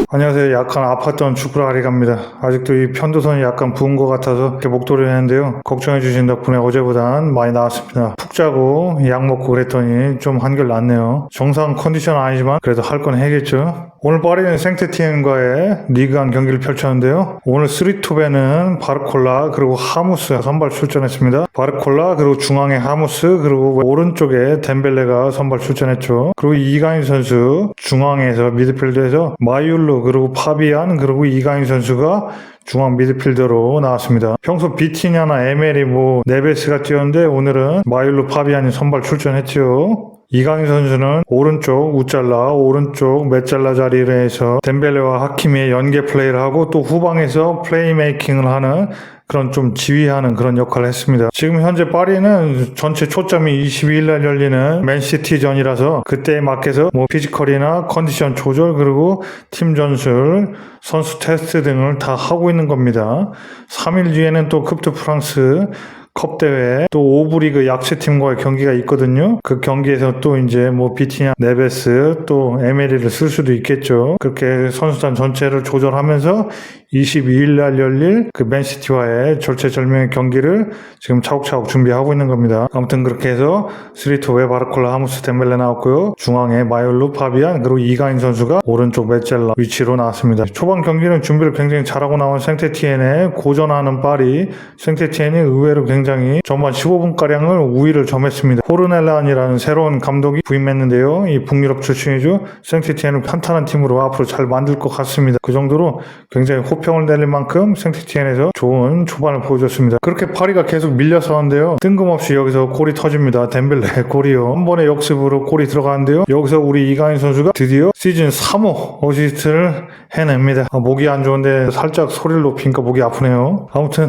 안녕하세요. 약간 아팠던 축구를 하러 갑니다. 아직도 이 편도선이 약간 부은 것 같아서 이렇게 목도리를 했는데요. 걱정해 주신 덕분에 어제보단 많이 나았습니다. 푹 자고 약 먹고 그랬더니 좀 한결 낫네요. 정상 컨디션 아니지만 그래도 할 건 해야겠죠. 오늘 파리는 생테티엔과의 리그안 경기를 펼쳤는데요. 오늘 3톱에는 바르콜라 그리고 하무스 선발 출전했습니다. 바르콜라 그리고 중앙에 하무스 그리고 오른쪽에 덴벨레가 선발 출전했죠. 그리고 이강인 선수 중앙에서 미드필드에서 마이율루 그리고 파비안 그리고 이강인 선수가 중앙 미드필더로 나왔습니다. 평소 비티냐나 에메리 네베스가 뛰었는데 오늘은 마이율루 파비안이 선발 출전했죠. 이강인 선수는 오른쪽 우잘라 오른쪽 메잘라 자리를 해서 덴벨레와 하키미의 연계 플레이를 하고 또 후방에서 플레이메이킹을 하는 그런 좀 지휘하는 그런 역할을 했습니다. 지금 현재 파리는 전체 초점이 22일날 열리는 맨시티전이라서 그때에 맞게서 피지컬이나 컨디션 조절 그리고 팀 전술, 선수 테스트 등을 다 하고 있는 겁니다. 3일 뒤에는 또 컵드 프랑스 컵 대회 또 오브리그 약체팀과의 경기가 있거든요. 그 경기에서 또 이제 비티냐, 네베스 또 에메리를 쓸 수도 있겠죠. 그렇게 선수단 전체를 조절하면서 22일 날 열릴 그 맨시티와의 절체절명의 경기를 지금 차곡차곡 준비하고 있는 겁니다. 아무튼 그렇게 해서 스리토에 바르콜라 하무스 덴벨레 나왔고요. 중앙에 마이올루 파비안 그리고 이강인 선수가 오른쪽 메잘라 위치로 나왔습니다. 초반 경기는 준비를 굉장히 잘하고 나온 생테티엔에 고전하는 파리 생테티엔이 의외로 굉장히 전반 15분가량을 우위를 점했습니다. 호르넬란이라는 새로운 감독이 부임했는데요. 이 북유럽 출신이죠. 생테티엔을 탄탄한 팀으로 앞으로 잘 만들 것 같습니다. 그 정도로 굉장히 호평을 내릴 만큼 생테티엔에서 좋은 초반을 보여줬습니다. 그렇게 파리가 계속 밀려서는데요. 뜬금없이 여기서 골이 터집니다. 덴벨레 골이요. 한 번의 역습으로 골이 들어가는데요. 여기서 우리 이강인 선수가 드디어 시즌 3호 어시스트를 해냅니다. 목이 안 좋은데 살짝 소리를 높이니까 목이 아프네요. 아무튼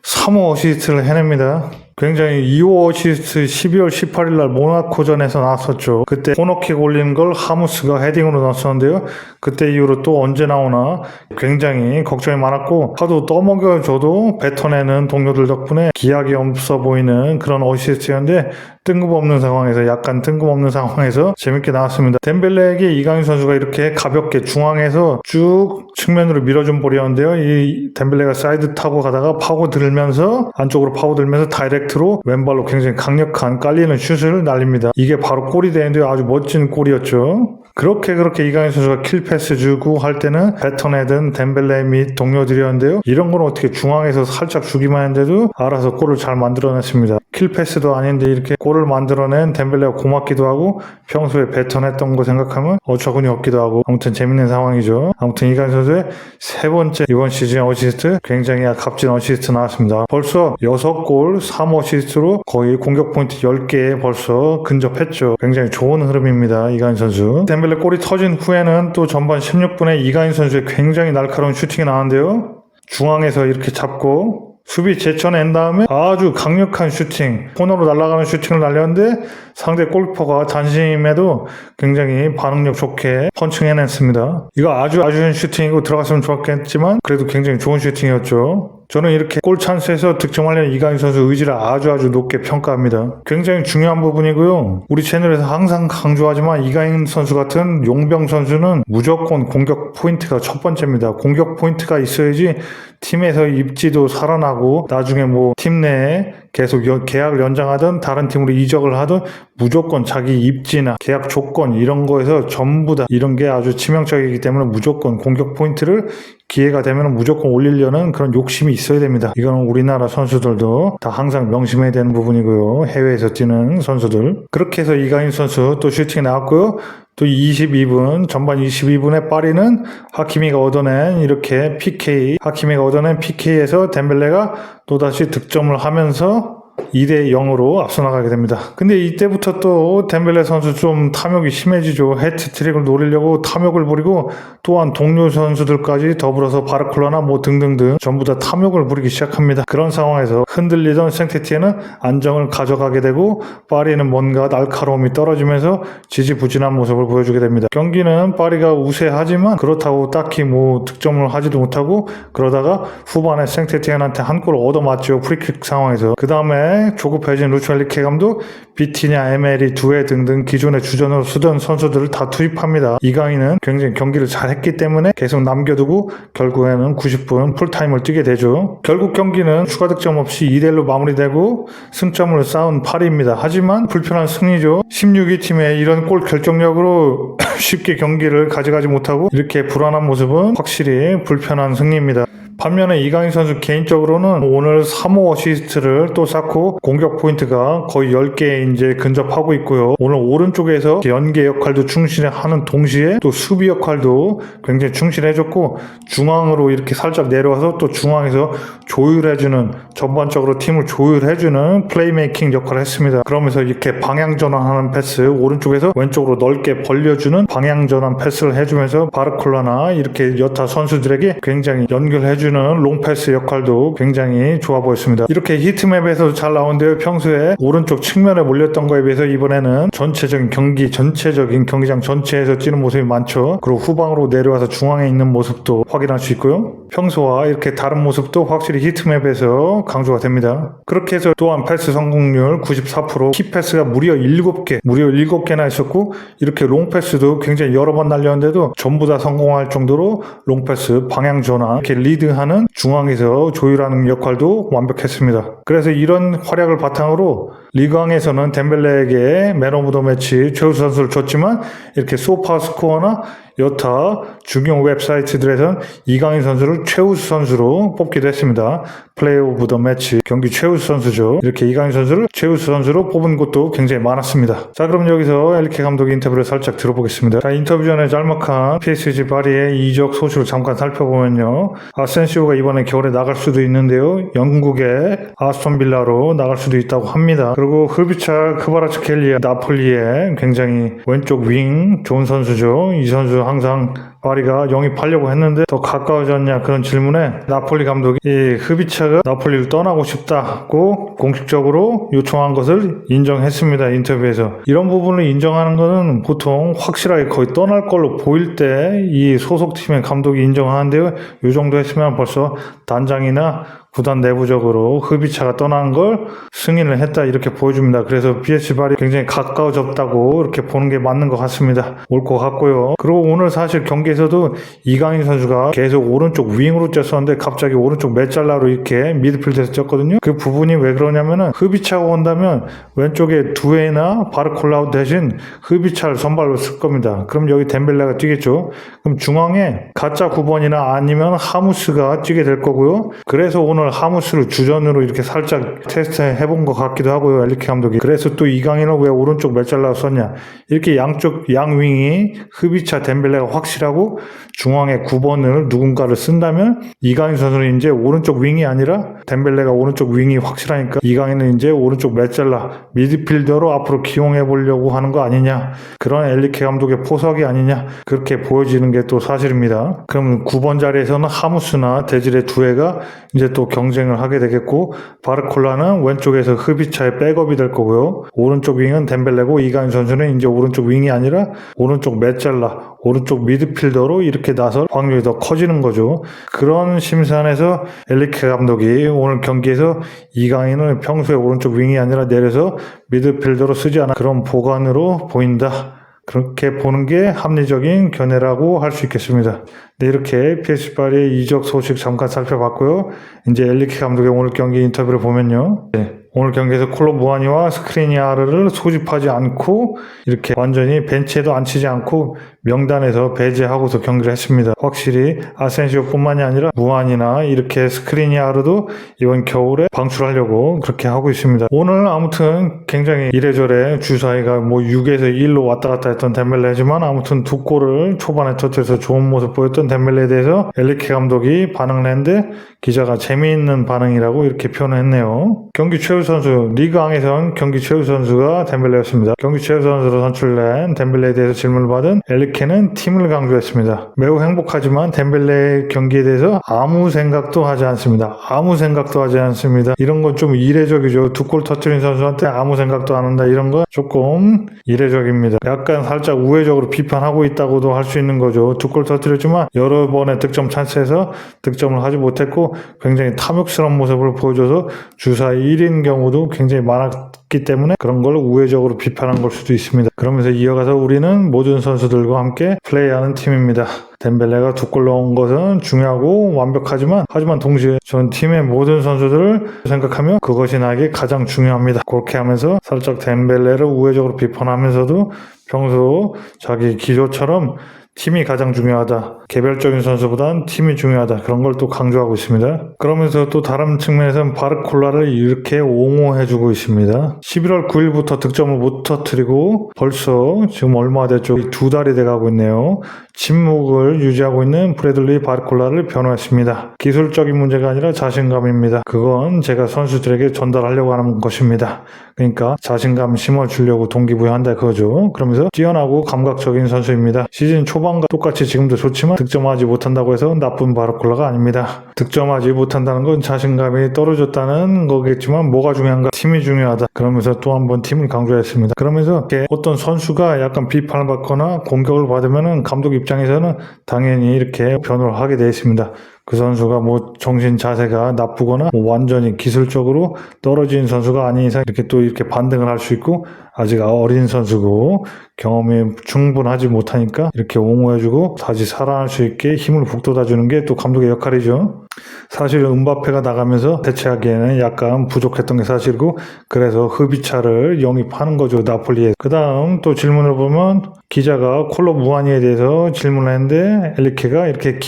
3호 어시스트를 해냅니다. 굉장히 2호 어시스트 12월 18일 날 모나코전에서 나왔었죠. 그때 코너킥 올리는 걸 하무스가 헤딩으로 넣었었는데요. 그때 이후로 또 언제 나오나 굉장히 걱정이 많았고 하도 떠먹여줘도 뱉어내는 동료들 덕분에 기약이 없어 보이는 그런 어시스트였는데 뜬금없는 상황에서 약간 뜬금없는 상황에서 재밌게 나왔습니다. 덴벨레에게 이강인 선수가 이렇게 가볍게 중앙에서 쭉 측면으로 밀어준 볼이었는데요. 이 덴벨레가 사이드 타고 가다가 파고들면서 안쪽으로 파고들면서 다이렉트로 왼발로 굉장히 강력한 깔리는 슛을 날립니다. 이게 바로 골이 되는데 아주 멋진 골이었죠. 그렇게 이강인 선수가 킬패스 주고 할 때는 뱉어내던 덴벨레 및 동료들이었는데요. 이런 건 어떻게 중앙에서 살짝 주기만 했는데도 알아서 골을 잘 만들어냈습니다. 킬패스도 아닌데 이렇게 골을 만들어낸 덴벨레가 고맙기도 하고 평소에 뱉어냈던 거 생각하면 어처구니 없기도 하고 아무튼 재밌는 상황이죠. 아무튼 이강인 선수의 세 번째 이번 시즌 어시스트 굉장히 값진 어시스트 나왔습니다. 벌써 6골 3어시스트로 거의 공격 포인트 10개에 벌써 근접했죠. 굉장히 좋은 흐름입니다. 이강인 선수. 덴벨레 골이 터진 후에는 또 전반 16분에 이강인 선수의 굉장히 날카로운 슈팅이 나왔는데요. 중앙에서 이렇게 잡고 수비 제쳐낸 다음에 아주 강력한 슈팅, 코너로 날아가는 슈팅을 날렸는데 상대 골키퍼가 단심에도 굉장히 반응력 좋게 펀칭해냈습니다. 이거 아주 좋은 슈팅이고 들어갔으면 좋았겠지만 그래도 굉장히 좋은 슈팅이었죠. 저는 이렇게 골 찬스에서 득점하려는 이강인 선수 의지를 아주 높게 평가합니다. 굉장히 중요한 부분이고요. 우리 채널에서 항상 강조하지만 이강인 선수 같은 용병 선수는 무조건 공격 포인트가 첫 번째입니다. 공격 포인트가 있어야지 팀에서 입지도 살아나고 나중에 팀 내에 계속 계약을 연장하든 다른 팀으로 이적을 하든 무조건 자기 입지나 계약 조건 이런 거에서 전부 다 이런 게 아주 치명적이기 때문에 무조건 공격 포인트를 기회가 되면 무조건 올리려는 그런 욕심이 있어야 됩니다. 이거는 우리나라 선수들도 다 항상 명심해야 되는 부분이고요. 해외에서 뛰는 선수들. 그렇게 해서 이강인 선수 또 슈팅이 나왔고요. 또 22분, 전반 22분에 파리는 하키미가 얻어낸 이렇게 PK, 하키미가 얻어낸 PK에서 덴벨레가 또다시 득점을 하면서 2대 0으로 앞서 나가게 됩니다. 근데 이때부터 또 덴벨레 선수 좀 탐욕이 심해지죠. 해트트릭을 노리려고 탐욕을 부리고 또한 동료 선수들까지 더불어서 바르콜라나 등등등 전부 다 탐욕을 부리기 시작합니다. 그런 상황에서 흔들리던 생테티엔은 안정을 가져가게 되고 파리는 뭔가 날카로움이 떨어지면서 지지부진한 모습을 보여주게 됩니다. 경기는 파리가 우세하지만 그렇다고 딱히 득점을 하지도 못하고 그러다가 후반에 생테티엔한테 한 골을 얻어맞죠. 프리킥 상황에서. 그 다음에 때문에 조급해진 루치 엘리케 감독 비티냐, 에메리, 두에 등등 기존의 주전으로 쓰던 선수들을 다 투입합니다. 이강인은 굉장히 경기를 잘했기 때문에 계속 남겨두고 결국에는 90분 풀타임을 뛰게 되죠. 결국 경기는 추가 득점 없이 2대1로 마무리되고 승점을 쌓은 파리입니다. 하지만 불편한 승리죠. 16위 팀의 이런 골 결정력으로 쉽게 경기를 가져가지 못하고 이렇게 불안한 모습은 확실히 불편한 승리입니다. 반면에 이강인 선수 개인적으로는 오늘 3호 어시스트를 또 쌓고 공격 포인트가 거의 10개 이제 근접하고 있고요. 오늘 오른쪽에서 연계 역할도 충실하는 동시에 또 수비 역할도 굉장히 충실해줬고 중앙으로 이렇게 살짝 내려와서 또 중앙에서 조율해주는 전반적으로 팀을 조율해주는 플레이메이킹 역할을 했습니다. 그러면서 이렇게 방향 전환하는 패스 오른쪽에서 왼쪽으로 넓게 벌려주는 방향 전환 패스를 해주면서 바르콜라나 이렇게 여타 선수들에게 굉장히 연결해주는 롱패스 역할도 굉장히 좋아 보였습니다. 이렇게 히트맵에서 잘 나온데요. 평소에 오른쪽 측면에 몰렸던 거에 비해서 이번에는 전체적인 경기장 전체에서 뛰는 모습이 많죠. 그리고 후방으로 내려와서 중앙에 있는 모습도 확인할 수 있고요. 평소와 이렇게 다른 모습도 확실히 히트맵에서 강조가 됩니다. 그렇게 해서 또한 패스 성공률 94%, 키패스가 무려 7개나 있었고 이렇게 롱패스도 굉장히 여러 번 날렸는데도 전부 다 성공할 정도로 롱패스, 방향 전환, 이렇게 리드하는 중앙에서 조율하는 역할도 완벽했습니다. 그래서 이런 활약을 바탕으로 리그왕에서는 덴벨레에게 맨 오브 더 매치 최우수 선수를 줬지만 이렇게 소파 스코어나 여타 중용 웹사이트들에선 이강인 선수를 최우수 선수로 뽑기도 했습니다. 플레이 오브 더 매치 경기 최우수 선수죠. 이렇게 이강인 선수를 최우수 선수로 뽑은 곳도 굉장히 많았습니다. 자, 그럼 여기서 엘리케 감독의 인터뷰를 살짝 들어보겠습니다. 자, 인터뷰 전에 짤막한 PSG 파리의 이적 소식을 잠깐 살펴보면요. 아센시오가 이번에 겨울에 나갈 수도 있는데요. 영국의 아스톤 빌라로 나갈 수도 있다고 합니다. 그리고 흐비차 크바라츠켈리아 나폴리의 굉장히 왼쪽 윙 좋은 선수죠. 이 선수 항상 파리가 영입하려고 했는데 더 가까워졌냐 그런 질문에 나폴리 감독이 이 흐비차가 나폴리를 떠나고 싶다고 공식적으로 요청한 것을 인정했습니다. 인터뷰에서. 이런 부분을 인정하는 것은 보통 확실하게 거의 떠날 걸로 보일 때 이 소속팀의 감독이 인정하는데요. 이 정도 했으면 벌써 단장이나 구단 내부적으로 흐비차가 떠난 걸 승인을 했다 이렇게 보여줍니다. 그래서 PSG 발이 굉장히 가까워졌다고 이렇게 보는 게 맞는 것 같습니다. 올 것 같고요. 그리고 오늘 사실 경기에서도 이강인 선수가 계속 오른쪽 윙으로 쪘었는데 갑자기 오른쪽 메잘라로 이렇게 미드필드에서 쪘거든요. 그 부분이 왜 그러냐면은 흐비차가 온다면 왼쪽에 두에나 바르콜라우 대신 흐비차를 선발로 쓸 겁니다. 그럼 여기 덴벨레가 뛰겠죠. 그럼 중앙에 가짜 9번이나 아니면 하무스가 뛰게 될 거고요. 그래서 오늘 하무스를 주전으로 이렇게 살짝 테스트 해본 것 같기도 하고요. 엘리케 감독이. 그래서 또 이강인을 왜 오른쪽 메잘라로 썼냐. 이렇게 양쪽 양윙이 흐비차 덴벨레가 확실하고 중앙에 9번을 누군가를 쓴다면 이강인 선수는 이제 오른쪽 윙이 아니라 덴벨레가 오른쪽 윙이 확실하니까 이강인은 이제 오른쪽 메잘라 미드필더로 앞으로 기용해 보려고 하는 거 아니냐. 그런 엘리케 감독의 포석이 아니냐. 그렇게 보여지는 게 또 사실입니다. 그럼 9번 자리에서는 하무스나 데질의 두에가 이제 또 경쟁을 하게 되겠고 바르콜라는 왼쪽에서 흐비차의 백업이 될 거고요. 오른쪽 윙은 덴벨레고 이강인 선수는 이제 오른쪽 윙이 아니라 오른쪽 메잘라 오른쪽 미드필더로 이렇게 나설 확률이 더 커지는 거죠. 그런 심산에서 엘리케 감독이 오늘 경기에서 이강인을 평소에 오른쪽 윙이 아니라 내려서 미드필더로 쓰지 않아 그런 보관으로 보인다. 그렇게 보는 게 합리적인 견해라고 할 수 있겠습니다. 네, 이렇게 PSG 파리의 이적 소식 잠깐 살펴봤고요. 이제 엘리케 감독의 오늘 경기 인터뷰를 보면요. 네, 오늘 경기에서 콜로 무아니와 스크리니아르를 소집하지 않고 이렇게 완전히 벤치에도 앉히지 않고 명단에서 배제하고서 경기를 했습니다. 확실히 아센시오뿐만이 아니라 무아니나 이렇게 스크리니아르도 이번 겨울에 방출하려고 그렇게 하고 있습니다. 오늘 아무튼 굉장히 이래저래 주사위가 뭐 6에서 1로 왔다 갔다 했던 덴벨레지만 아무튼 두 골을 초반에 터뜨려서 좋은 모습 보였던 덴벨레에 대해서 엘리케 감독이 반응을 했는데 기자가 재미있는 반응이라고 이렇게 표현을 했네요. 경기 최우 선수, 리그왕에선 경기 최우 선수가 덴벨레였습니다. 경기 최우 선수로 선출된 덴벨레에 대해서 질문을 받은 엘리케는 팀을 강조했습니다. 매우 행복하지만 덴벨레 경기에 대해서 아무 생각도 하지 않습니다. 아무 생각도 하지 않습니다. 이런 건 좀 이례적이죠. 두 골 터뜨린 선수한테 아무 생각도 안 한다. 이런 건 조금 이례적입니다. 약간 살짝 우회적으로 비판하고 있다고도 할 수 있는 거죠. 두 골 터뜨렸지만 여러 번의 득점 찬스에서 득점을 하지 못했고 굉장히 탐욕스러운 모습을 보여줘서 주사 1인 경우도 굉장히 많았기 때문에 그런 걸 우회적으로 비판한 걸 수도 있습니다. 그러면서 이어가서 우리는 모든 선수들과 함께 플레이하는 팀입니다. 덴벨레가 2골 넣은 것은 중요하고 완벽하지만 동시에 전 팀의 모든 선수들을 생각하며 그것이 나에게 가장 중요합니다. 그렇게 하면서 살짝 덴벨레를 우회적으로 비판하면서도 평소 자기 기조처럼 팀이 가장 중요하다. 개별적인 선수보다는 팀이 중요하다. 그런 걸 또 강조하고 있습니다. 그러면서 또 다른 측면에서는 바르콜라를 이렇게 옹호해주고 있습니다. 11월 9일부터 득점을 못 터뜨리고 벌써 지금 얼마 됐죠? 2달이 돼가고 있네요. 침묵을 유지하고 있는 브래들리 바르콜라를 변호했습니다. 기술적인 문제가 아니라 자신감입니다. 그건 제가 선수들에게 전달하려고 하는 것입니다. 그러니까 자신감 심어주려고 동기부여한다 그거죠. 그러면서 뛰어나고 감각적인 선수입니다. 시즌 초반과 똑같이 지금도 좋지만 득점하지 못한다고 해서 나쁜 바르콜라가 아닙니다. 득점하지 못한다는 건 자신감이 떨어졌다는 거겠지만 뭐가 중요한가? 팀이 중요하다. 그러면서 또 한 번 팀을 강조했습니다. 그러면서 어떤 선수가 약간 비판을 받거나 공격을 받으면 감독 입장에서는 당연히 이렇게 변호를 하게 되어 있습니다. 그 선수가 뭐 정신 자세가 나쁘거나 뭐 완전히 기술적으로 떨어진 선수가 아닌 이상 이렇게 반등을 할 수 있고 아직 어린 선수고 경험이 충분하지 못하니까 이렇게 옹호해주고 다시 살아날 수 있게 힘을 북돋아주는 게 또 감독의 역할이죠. 사실 음바페가 나가면서 대체하기에는 약간 부족했던 게 사실이고 그래서 흡이차를 영입하는 거죠. 나폴리에. 그 다음 또 질문을 보면 기자가 콜로 무아니에 대해서 질문을 했는데 엘리케가 이렇게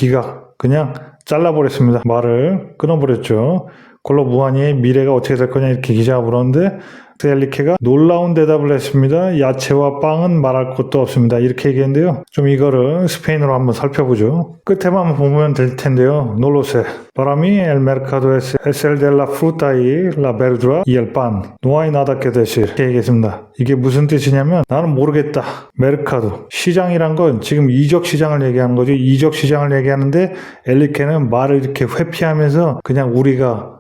그냥 잘라버렸습니다. 말을 끊어버렸죠. 콜로 무아니의 미래가 어떻게 될 거냐 이렇게 기자가 물었는데 엘리케가 놀라운 대답을 했습니다. 야채와 빵은 말할 것도 없습니다. 이렇게 얘기했는데요. 좀 이거를 스페인어로 한번 살펴보죠. 끝에만 보면 될 텐데요. No lo sé. Para mí el mercado es el de la fruta y la verdura y el pan. No hay nada que decir. 이렇게 얘기했습니다. 이게 무슨 뜻이냐면 나는 모르겠다. 메르카도. 시장이란 건 지금 이적 시장을 얘기하는 거죠. 이적 시장을 얘기하는데 엘리케는 말을 이렇게 회피하면서 그냥 우리가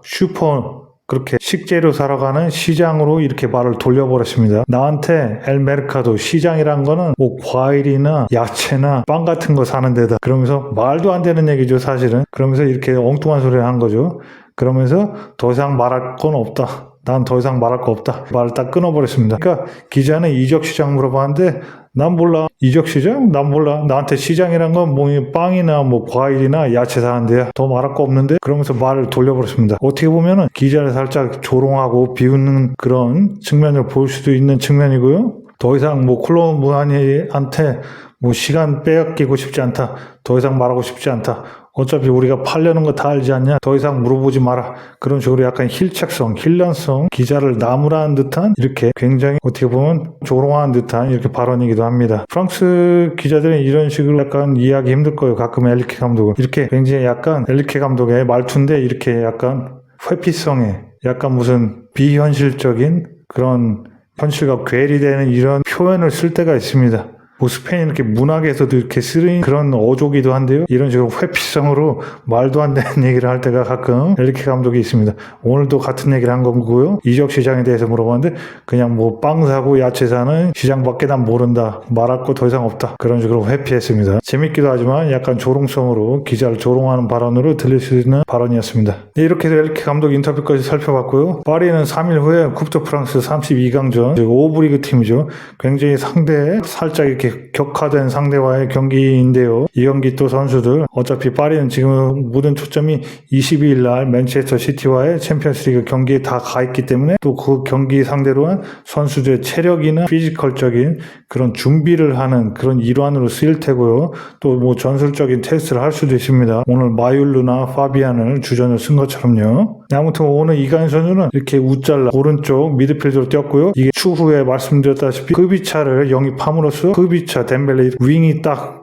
그렇게 식재료 사러 가는 시장으로 이렇게 말을 돌려버렸습니다. 나한테 엘 메르카도 시장이란 거는 뭐 과일이나 야채나 빵 같은 거 사는 데다. 그러면서 말도 안 되는 얘기죠 사실은. 그러면서 이렇게 엉뚱한 소리를 한 거죠. 그러면서 더 이상 말할 건 없다. 난 더 이상 말할 거 없다. 말을 딱 끊어버렸습니다. 그러니까 기자는 이적 시장 물어봤는데 난 몰라. 이적 시장? 난 몰라. 나한테 시장이란 건 뭐 빵이나 뭐 과일이나 야채 사는 데야. 더 말할 거 없는데? 그러면서 말을 돌려버렸습니다. 어떻게 보면은 기자를 살짝 조롱하고 비웃는 그런 측면을 볼 수도 있는 측면이고요. 더 이상 뭐 콜로 무아니한테 뭐 시간 빼앗기고 싶지 않다. 더 이상 말하고 싶지 않다. 어차피 우리가 팔려는 거 다 알지 않냐? 더 이상 물어보지 마라. 그런 식으로 약간 힐란성 기자를 나무라는 듯한 이렇게 굉장히 어떻게 보면 조롱하는 듯한 이렇게 발언이기도 합니다. 프랑스 기자들은 이런 식으로 약간 이해하기 힘들 거예요. 가끔 엘리케 감독은. 이렇게 굉장히 약간 엘리케 감독의 말투인데 이렇게 약간 회피성에 약간 무슨 비현실적인 그런 현실과 괴리되는 이런 표현을 쓸 때가 있습니다. 뭐 스페인 이렇게 문학에서도 이렇게 쓰는 그런 어조기도 한데요. 이런 식으로 회피성으로 말도 안 되는 얘기를 할 때가 가끔 엘리케 감독이 있습니다. 오늘도 같은 얘기를 한 거고요. 이적 시장에 대해서 물어봤는데 그냥 뭐 빵 사고 야채 사는 시장밖에 난 모른다. 말할 거 더 이상 없다. 그런 식으로 회피했습니다. 재밌기도 하지만 약간 조롱성으로 기자를 조롱하는 발언으로 들릴 수 있는 발언이었습니다. 이렇게 해서 엘리케 감독 인터뷰까지 살펴봤고요. 파리는 3일 후에 쿠프 프랑스 32강전 오브리그 팀이죠. 굉장히 살짝 이렇게 격화된 상대와의 경기인데요. 이 경기 또 선수들 어차피 파리는 지금 모든 초점이 22일 날 맨체스터 시티와의 챔피언스리그 경기에 다 가 있기 때문에 또 그 경기 상대로 한 선수들의 체력이나 피지컬적인 그런 준비를 하는 그런 일환으로 쓰일 테고요. 또 뭐 전술적인 테스트를 할 수도 있습니다. 오늘 마율루나 파비안을 주전을 쓴 것처럼요. 아무튼 오늘 이강인 선수는 이렇게 우짤라 오른쪽 미드필더로 뛰었고요. 이게 추후에 말씀드렸다시피 급이차를 영입함으로써 급이차 덴벨레 윙이 딱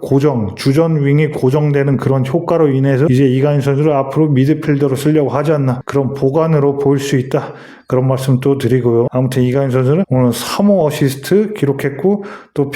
주전 윙이 고정되는 그런 효과로 인해서 이제 이강인 선수를 앞으로 미드필더로 쓰려고 하지 않나 그런 보관으로 보일 수 있다. 그런 말씀 또 드리고요. 아무튼 이강인 선수는 오늘 3호 어시스트 기록했고 또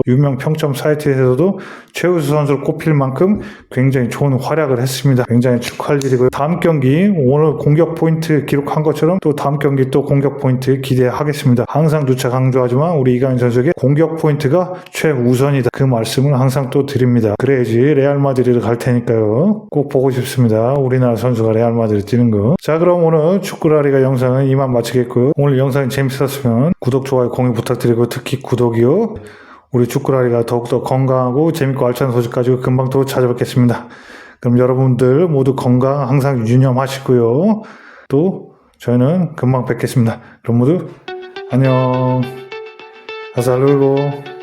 유명 평점 사이트에서도 최우수 선수로 꼽힐 만큼 굉장히 좋은 활약을 했습니다. 굉장히 축하할 일이고요. 다음 경기 오늘 공격 포인트 기록한 것처럼 또 다음 경기 또 공격 포인트 기대하겠습니다. 항상 누차 강조하지만 우리 이강인 선수에게 공격 포인트 포인트가 최우선이다. 그 말씀을 항상 또 드립니다. 그래야지 레알 마드리드 갈 테니까요. 꼭 보고 싶습니다. 우리나라 선수가 레알 마드리드 뛰는 거. 자, 그럼 오늘 축구라리가 영상은 이만 마치겠고요. 오늘 영상이 재밌었으면 구독, 좋아요, 공유 부탁드리고 특히 구독이요. 우리 축구라리가 더욱더 건강하고 재밌고 알찬 소식 가지고 금방 또 찾아뵙겠습니다. 그럼 여러분들 모두 건강 항상 유념하시고요. 또 저희는 금방 뵙겠습니다. 그럼 모두 안녕. Hasta luego.